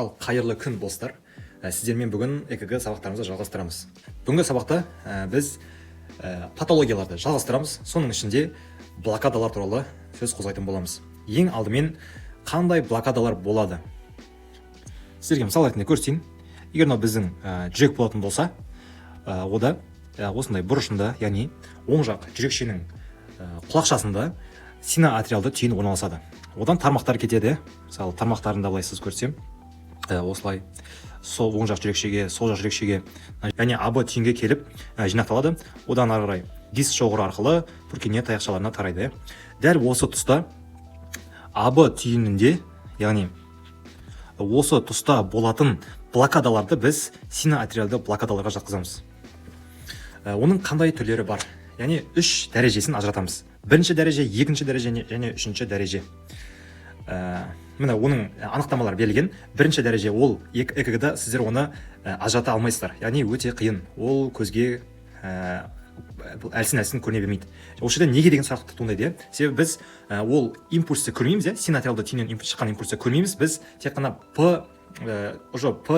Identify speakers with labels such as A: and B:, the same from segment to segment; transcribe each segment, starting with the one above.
A: Ал қайырлы күн достар. Сіздермен бүгін ЭКГ сабақтарымызды жалғастырамыз. Бүгінгі сабақта біз патологияларды жалғастырамыз. Соның ішінде блокадалар туралы сөз қозғайтын боламыз. Ең алдымен қандай блокадалар болады? Сіздерге мысал ретінде көрсетейін. Егер біздің жүрек болатын болса, ода осындай бұрышында, яғни оң жақ жүрекшенің құлақшасында синоатриалды түйін орналасады. Одан тармақтар кетеді. Мысалы, тармақтарында былай сіз көрсем, осылай сол оң жақ жүрекшеге, сол жақ жүрекшеге, және АБ түйінге келіп жинақталады. Одан ары қарай диск шоғыры арқылы пуркиния таяқшаларына тарайды. Дәл осы тұста АБ түйінінде, яғни осы тұста болатын блокадаларды біз синоатриалды блокадаларға жатқызамыз. Оның қандай түрлері бар? Яғни 3 дәрежесін ажыратамыз. Бірінші дәреже, екінші дәреже және үшінші дәреже. Міне оның анықтамалары берілген. Бірінші дәреже ол ЭКГ-да сіздер оны ажырата алмайсыздар. Яғни өте қиын. Ол көзге әлсін көріне бермейді. Осы жерде неге деген сұрақ туындайды? Себебі біз ол импульсты көрмейміз, синоатриалды түйіннен шыққан импульсты көрмейміз. Біз тек қана П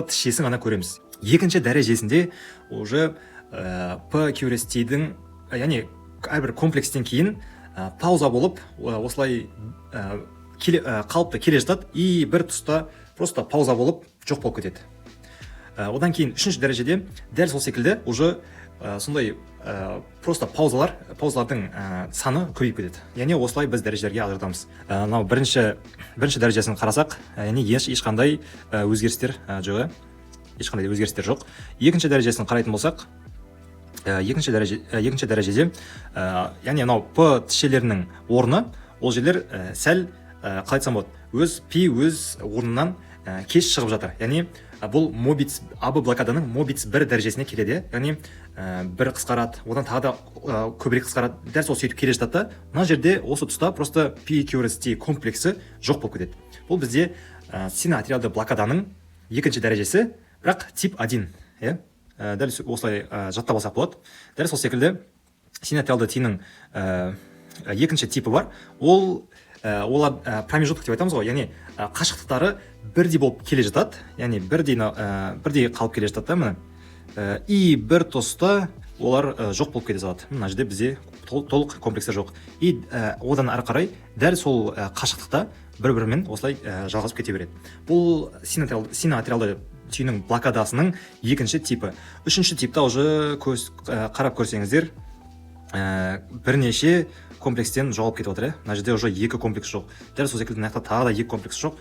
A: тішесін ғана көреміз. Екінші дәрежесінде уже П QRST-дің, яғни әрбір комплекстен кейін пауза болып, осылай қалыпты келе жатады, и бір тұста просто пауза болып жоқ болып кетеді. Одан кейін үшінші дәрежеде дәл сол секілді уже сондай просто паузалардың саны көбейіп кетеді. Яғни осылай біз дәрежелерге ажыратамыз. Мынау бірінші дәрежесін қарасақ, яғни ешқандай өзгерістер жоқ. Екінші дәрежесін қарайтын болсақ, екінші дәрежеде, яғни мынау П тішелерінің орны, ол жерлер сәл қалай айтсам болады, өз орнынан кеш шығып жатыр. Яғни бұл АБ блокаданың мобиц 1 дәрежесіне келеді. Яғни бір қысқарады, одан тағы да көбірек қысқарады. Дәл сол сөйтіп келе жатады. Мына жерде осы тұста просто PQRST комплексі жоқ болып кетеді. Бұл бізде синоатриалды блокаданың екінші дәрежесі, бірақ тип 1. Дәл осылай жаттап алсақ болады. Дәл сол секілді синоатриалды түйіннің екінші типі бар. Олар промежуток деп айтамыз ғой, яғни қашықтықтары бірдей болып келе жатады, яғни бірдей қалып келе жатады. И бір тұста олар жоқ болып кете салады. Мына жерде бізде толық комплекстер жоқ. И одан ары қарай дәл сол қашықтықта бір-бірімен осылай жалғасып кете береді. Бұл синоатриалды түйіннің блокадасының екінші типі. Үшінші типта уже қарап көрсеңіздер, бірнеше комплекстен жоғалып кетіп отыр. Мына жерде уже 2 комплекс жоқ. Дәл сол секілді мына тағы да 2 комплекс жоқ.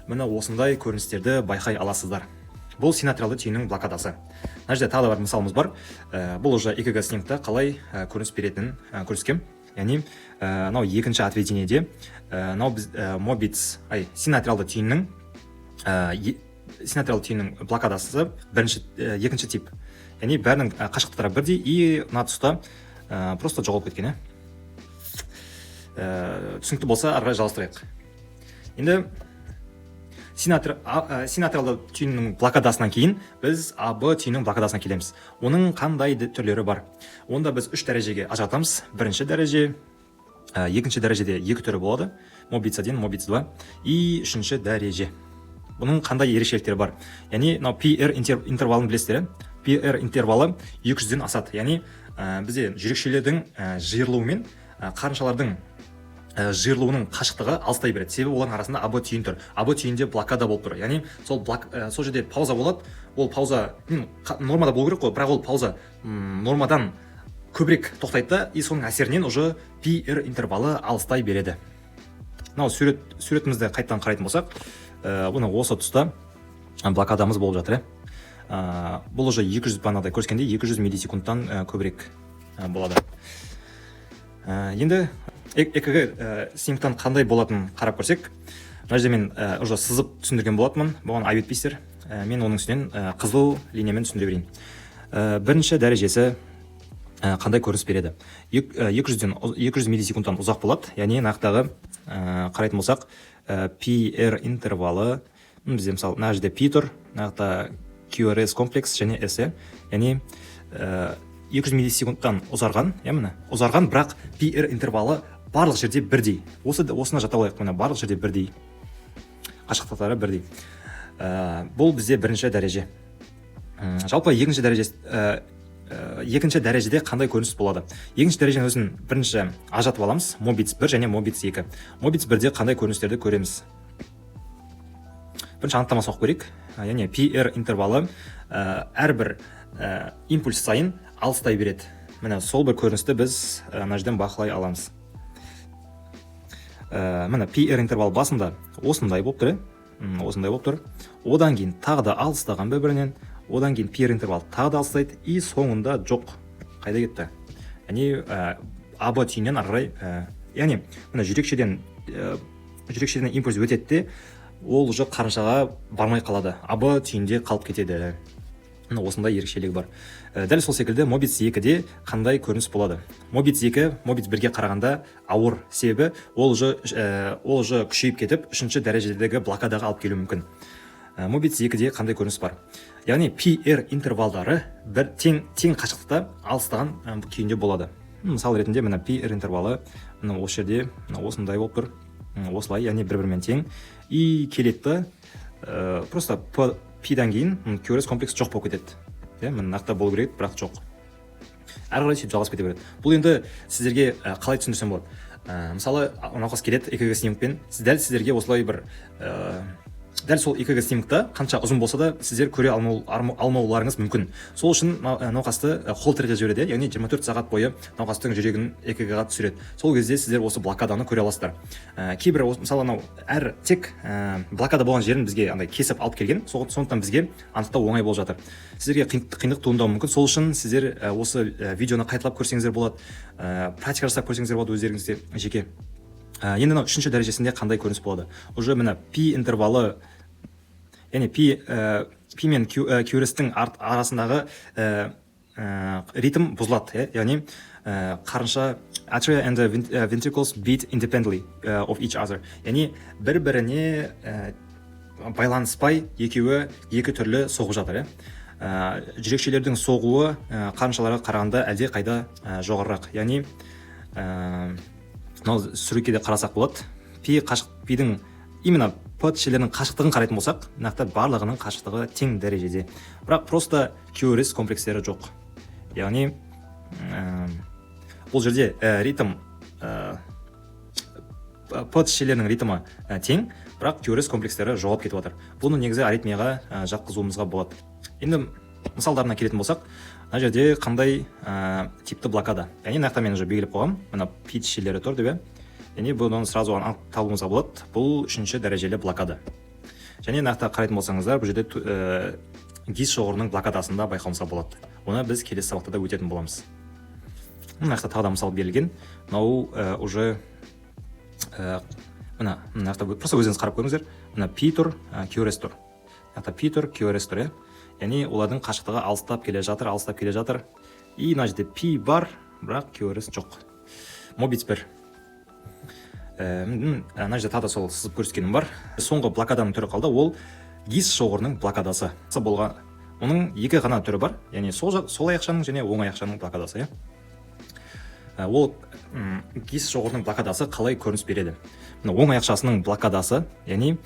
A: Міне осындай көріністерді байқай аласыздар. Бұл синоатриалды түйіннің блокадасы. Мына жерде тағы да бір мысалымыз бар. Бұл уже ЭКГ снимкта қалай көрініс беретінін көрсеткен. Яғни мынау екінші отведениеде мынау біз синоатриалды түйіннің блокадасы екінші тип. Яғни бәрінің қашықтықтары бірдей, и мына тұста просто жоғалып кеткен. Түсінікті болса, ары жалғастырайық. Енді синоатриалды түйіннің блокадасынан кейін біз АБ түйіннің блокадасына келеміз. Оның қандай түрлері бар? Онда біз 3 дәрежеге ажыратамыз. Бірінші дәреже, екінші дәрежеде 2 түрі болады. Мобиц 1, мобиц 2 и үшінші дәреже. Бұның қандай ерекшеліктері бар? Яғни PR интервалын білесіздер. PR интервалы 200-ден асады. Яғни бізде жүрекшелердің жиырылуымен қарыншалардың жиырылуының қашықтығы алыстай береді. Себебі олардың арасында АБ түйін тұр. АБ түйінде блокада болып тұр. Яғни сол жерде пауза болады. Ол пауза нормада болу керек қой, бірақ ол пауза нормадан көбірек тоқтайды да, и соның әсерінен уже PR интервалы алыстай береді. Мынау суретімізді қайттан қарайтын болсақ, осы тұста блокадамыз болып жатыр. Бұл уже 200 банада көрскенде 200 миллисекундтан көбірек болады. Енді ЭКГ снимктан қандай болатын қарап көрсек, мына жерде мен уже сызып түсіндірген болатынмын, бұған айып етпейсіздер. Мен оның үстінен қызыл линиямен түсіндіре берейін. Бірінші дәрежесі қандай көрініс береді? 200 миллисекундтан ұзақ болады, яғни нақтағы қарайтын болсақ, PR интервалы, бізде мысалы мына жерде P тұр, нақта QRS комплекс және S, яғни 200 миллисекундтан ұзарған, бірақ PR интервалы барлық жерде бірдей. Осыны жаттап алайық, барлық жерде бірдей. Қашықтықтары бірдей. бұл бізде бірінші дәреже. Жалпы екінші дәрежеде қандай көрініс болады? Екінші дәреженің өзін бірінші ажыратып аламыз. Мобиц 1 және Мобиц 2. Мобиц 1-де қандай көріністерді көреміз? Бірінші анықтамасын оқып көрейік. Яғни PR интервалы әрбір импульс сайын алыстай береді. Міне сол бір көріністі біз мына жерден бақылай аламыз. Міне PR интервал басында осындай болып тұр. Осындай болып тұр. Одан кейін тағы да алыстаған бір-бірінен, одан кейін PR интервал тағы да алыстайды, и соңында жоқ. Қайда кетті? Яғни АБ түйінен ары қарай, яғни мына жүрекшеден импульс өтеді де, ол уже қарыншаға бармай қалады. АБ түйінде қалып кетеді. Осындай ерекшелігі бар. Дәл сол секілді Мобиц 2-де қандай көрініс болады? Мобиц 2 Мобиц 1-ге қарағанда ауыр, себебі ол уже күшейіп кетіп, үшінші дәрежедегі блокадаға алып келуі мүмкін. Мобиц 2-де қандай көрініс бар? Яғни PR интервалдары тең қашықтықта алыстаған күйінде болады. Мысал ретінде мына PR интервалы осы жерде осындай болып тұр. Осылай, яғни бір-бірімен тең. И келетті, просто P-дан кейін QRS комплекс жоқ болып кетеді. Міне нақты болу керек, бірақ жоқ. Әрі қарай сөйтіп жалғасып кете береді. Бұл енді сіздерге қалай түсіндірсем болады? Мысалы, науқас келеді ЭКГ снимкпен, сіздерге осылай бір дәл сол ЭКГ снимкта қанша ұзын болса да сіздер көре алмауларыңыз мүмкін. Сол үшін науқасты холтерге жібереді, яғни 24 сағат бойы науқастың жүрегін ЭКГ-ға түсіреді. Сол кезде сіздер осы блокаданы көре аласыздар. Кейбір мысалы тек блокада болған жерін бізге кесіп алып келген, сондықтан бізге анықтау оңай болып жатыр. Сіздерге қиындық туындауы мүмкін. Сол үшін сіздер осы видеоны қайталап көрсеңіздер болады, практика жасап көрсеңіздер болады өздеріңізде жеке. Енді үшінші дәрежесінде қандай көрініс болады? Уже мына P интервалы, яғни P мен QRS-тің арасындағы ритм бұзылады, яғни қарынша atria and ventricles beat independently of each other. Яғни бір-біріне байланыспай екеуі екі түрлі соғып жатыр. Жүрекшелердің соғуы қарыншаларға қарағанда әлде қайда жоғарырақ. Яғни суретке де қарасақ болады. P-дің именно P-шелерінің қашықтығын қарайтын болсақ, нақты барлығының қашықтығы тең дәрежеде. Бірақ просто QRS комплекстері жоқ. Яғни бұл жерде ритм P-шелерінің ритмі тең, бірақ QRS комплекстері жоғалып кетіп отыр. Бұны негізі аритмияға жатқызуымызға болады. Енді мысалдарына келетін болсақ, мына жерде қандай типті блокада. Яғни нақты мен уже белгілеп қойғам. Мына P-шелері тұр деп. Яғни бұны сразу табуымызға болады. Бұл үшінші дәрежелі блокада. Және нақты қарайтын болсаңыздар, бұл жерде гис шоғырының блокадасында байқауымызға болады. Оны біз келесі сабақта да өтетін боламыз. Нақты тағы да мысал берілген. Мынау уже мына нақты просто өзіңіз қарап көріңіздер. Мына P тұр, QRS тұр. Нақты P тұр, QRS тұр. Яғни олардың қашықтығы алыстап келе жатыр. И мына жерде P бар, бірақ QRS жоқ. Мобиц 1. Мына жерде тағы да сол сызып көрсеткенім бар. Соңғы блокаданың түрі қалды, ол гис шоғырының блокадасы болған. Оның екі ғана түрі бар, яғни сол аяқшаның және оң аяқшаның блокадасы. Ол гис шоғырының блокадасы қалай көрініс береді? Оң аяқшасының блокадасы, яғни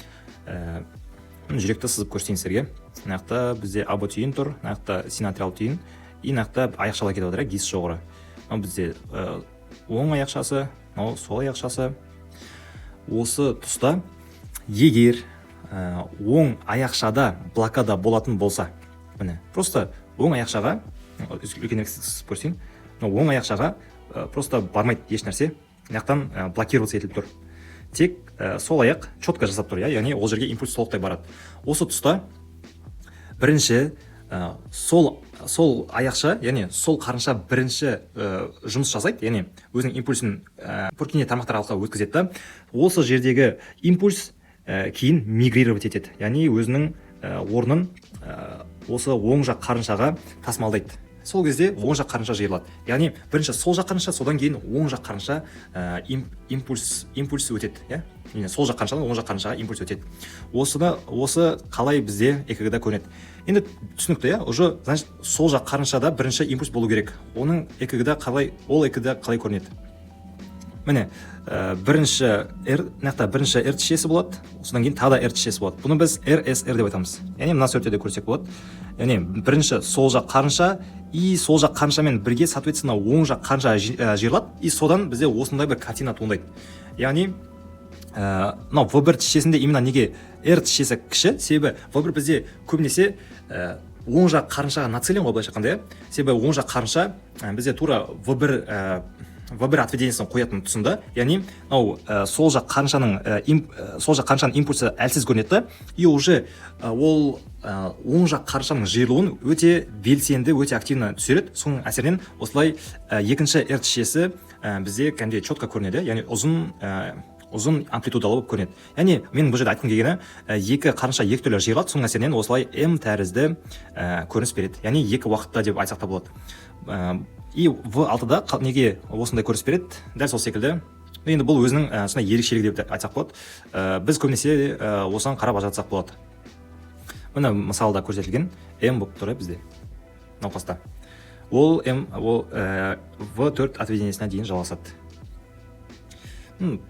A: жүректі сызып көрсетейін сіздерге. Нақты бізде АБ түйін тұр, нақты синатриал түйін, и нақты аяқшалар кетіп отыр, гис шоғыры. Бізде оң аяқшасы, сол аяқшасы. Осы тұста егер оң аяқшада блокада болатын болса, міне, просто оң аяқшаға, үлкенірек сызып көрсетейін, оң аяқшаға просто бармайды еш нәрсе, аяқтан блокироваться етіліп тұр. Тек сол аяқ четко жасап тұр, яғни ол жерге импульс толықтай барады. Осы тұста бірінші сол аяқша, яғни сол қарынша бірінші жұмыс жасайды, яғни өзінің импульсін Пуркини тармақтар арқылы өткізеді. Осы жердегі импульс кейін мигрировать етеді, яғни өзінің орнын осы оң жақ қарыншаға тасымалдайды. Сол кезде оң жақ қарынша жиырылады. Яғни бірінші сол жақ қарынша, содан кейін оң жақ қарынша импульс өтеді. Сол жақ қарыншадан оң жақ қарыншаға импульс өтеді. Осы қалай бізде ЭКГ-да көрінеді. Енді түсінікті, уже сол жақ қарыншада бірінші импульс болу керек. Оның ЭКГ-да қалай көрінеді? міне бірінші R тішесі болады, содан кейін тағы да R тішесі болады. Бұны біз RSR деп айтамыз. Яғни мына суретте де көрсек болады. Яғни бірінші сол жақ қарынша и сол жақ қарыншамен бірге соответственно оң жақ қарынша жиырылады, и содан бізде осындай бір картина туындайды. Яғни мынау V1 тішесінде именно неге R тішесі кіші? Себебі V1 бізде көбінесе оң жақ қарыншаға нацелен ғой, былайша айтқанда. Себебі оң жақ қарынша бізде тура V1 отведениесін қоятын тұсында, яғни сол жақ қарыншаның импульсы әлсіз көрінеді, и уже ол оң жақ қарыншаның жиырылуын өте белсенді, өте активно түсіреді. Соның әсерінен осылай екінші R тішесі бізде кәдімгідей четко көрінеді, яғни ұзын амплитудалы болып көрінеді. Яғни мен бұл жерде айтқым келгені, екі қарынша екі түрлі жиырылады, соның әсерінен осылай М тәрізді көрініс береді. Яғни екі уақытта деп айтсақ та болады. И V6-да неге осындай көрініс береді? Дәл сол секілді. Енді бұл өзінің сондай ерекшелігі деп айтсақ болады. Біз көбінесе осыған қарап жатсақ болады. Мына мысалда көрсетілген М болып тұр бізде науқаста. Ол V4 отведениесіне дейін жалғасады.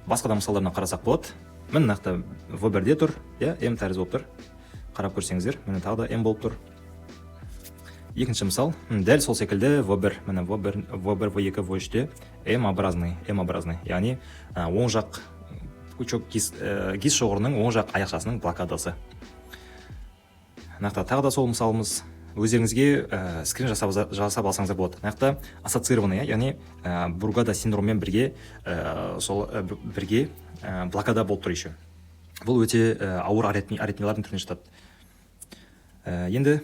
A: Басқа да мысалдарына қарасақ болады. Міне нақты V1-де тұр, М тәрізді болып тұр. Қарап көрсеңіздер, міне тағы да М болып тұр. Екінші мысал, дәл сол секілді V1, міне V1, V2, V3-де М-образный, яғни оң жақ гис шоғырының оң жақ аяқшасының блокадасы. Нақты тағы да сол мысалымыз. Өздеріңізге скрин жасап алсаңыздар болады. Нақты ассоциированный, яғни Бургада синдромымен бірге блокада болып тұр еще. Бұл өте ауыр аритмиялардың түріне жатады. Енді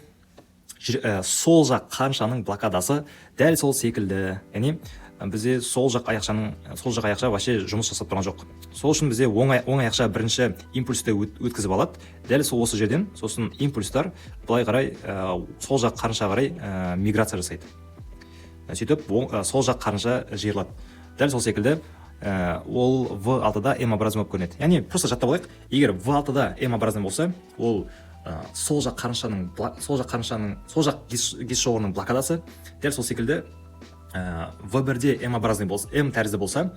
A: сол жақ қарыншаның блокадасы дәл сол секілді. Яғни бізде сол жақ аяқша вообще жұмыс жасап тұрған жоқ. Сол үшін бізде оң аяқша бірінші импульсті өткізіп алады. Дәл сол осы жерден сосын импульстар былай қарай сол жақ қарынша қарай миграция жасайды. Сөйтіп сол жақ қарынша жиырылады. Дәл сол секілді ол V6-да М-образный болып көрінеді. Яғни просто жаттап алайық. Егер V6-да М-образный болса, ол сол жақ гис шоғырының блокадасы. Дәл сол секілді V1-де М-образный болса, М тәрізді болса,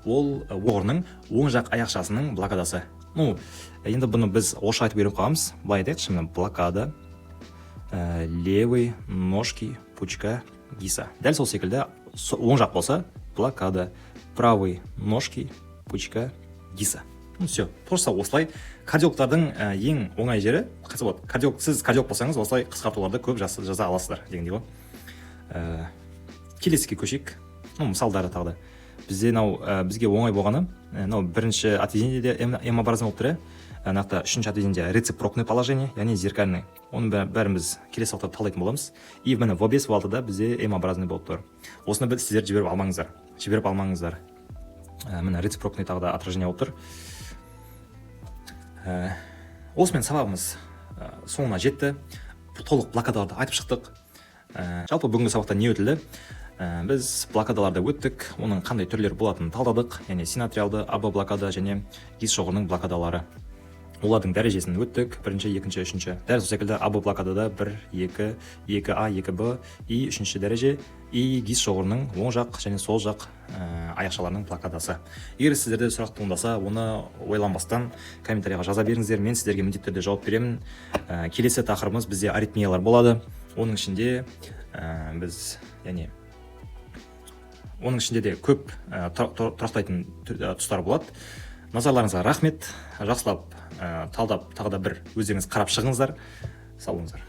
A: ол оғырның оң жақ аяқшасының блокадасы. Енді бұны біз орысша айтып үйреніп қаламыз. Былай айтайықшы, блокада левой ножки пучка гиса. Дәл сол секілді оң жақ болса, блокада правой ножки пучка гиса. Все, просто осылай кардиологтардың ең оңай жері қайсы болады. Сіз кардиолог болсаңыз, осылай қысқартуларды көп жаза аласыздар дегендей ғой. Келесіге көшейік. Мысалдары тағы да. Бізге оңай болғаны, бірінші отведениеде М-образный болып тұр. Нақты үшінші отведениеде рецепрокный положение, яғни зеркальный. Оны бәріміз келесі уақытта талдайтын боламыз. И міне V5, V6-да бізде М-образный болып тұр. Осыны сіздер жіберіп алмаңыздар. Міне рецепрокный тағы да отражение болып тұр. Осымен сабағымыз соңына жетті. Толық блокадаларды айтып шықтық. Жалпы бүгінгі сабақта не өтілді? Біз блокадаларды өттік, оның қандай түрлері болатынын талдадық, яғни синатриалды, АБ блокада және гис шоғырының блокадалары. Олардың дәрежесін өттік, бірінші, екінші, үшінші. Дәл сол секілді АБ блокадада 1, 2, 2А, 2Б и үшінші дәреже, и гис шоғырының оң жақ және сол жақ аяқшаларының блокадасы. Егер сіздерде сұрақ туындаса, оны ойланбастан комментарийға жаза беріңіздер, мен сіздерге міндетті түрде жауап беремін. Келесі тақырыбымыз бізде аритмиялар болады. Оның ішінде де көп тұрақтайтын тұстар болады. Назарларыңызға рахмет. Жақсылап талдап тағы да бір өздеріңіз қарап шығыңыздар. Сау болыңыздар.